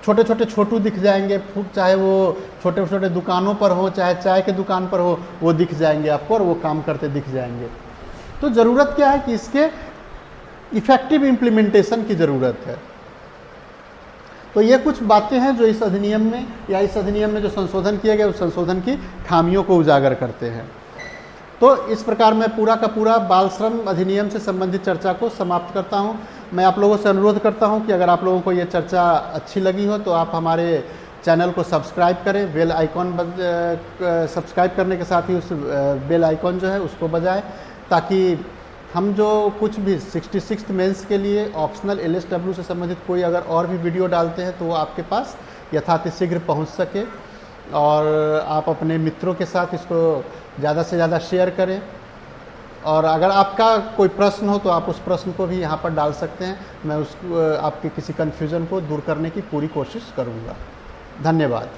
छोटे छोटे छोटू दिख जाएंगे, चाहे वो छोटे छोटे दुकानों पर हो, चाहे चाय के दुकान पर हो, वो दिख जाएंगे आपको और वो काम करते दिख जाएंगे। तो ज़रूरत क्या है कि इसके इफ़ेक्टिव इम्प्लीमेंटेशन की ज़रूरत है। तो ये कुछ बातें हैं जो इस अधिनियम में या इस अधिनियम में जो संशोधन किए गए उस संशोधन की खामियों को उजागर करते हैं। तो इस प्रकार मैं पूरा का पूरा बाल श्रम अधिनियम से संबंधित चर्चा को समाप्त करता हूं। मैं आप लोगों से अनुरोध करता हूं कि अगर आप लोगों को ये चर्चा अच्छी लगी हो तो आप हमारे चैनल को सब्सक्राइब करें, बेल आइकॉन सब्सक्राइब करने के साथ ही उस बेल आइकॉन जो है उसको बजाएं, ताकि हम जो कुछ भी 66th मेंस के लिए ऑप्शनल LSW से संबंधित कोई अगर और भी वीडियो डालते हैं तो वो आपके पास यथाशीघ्र पहुंच सके, और आप अपने मित्रों के साथ इसको ज़्यादा से ज़्यादा शेयर करें। और अगर आपका कोई प्रश्न हो तो आप उस प्रश्न को भी यहाँ पर डाल सकते हैं, मैं उसको आपके किसी कन्फ्यूज़न को दूर करने की पूरी कोशिश करूँगा। धन्यवाद।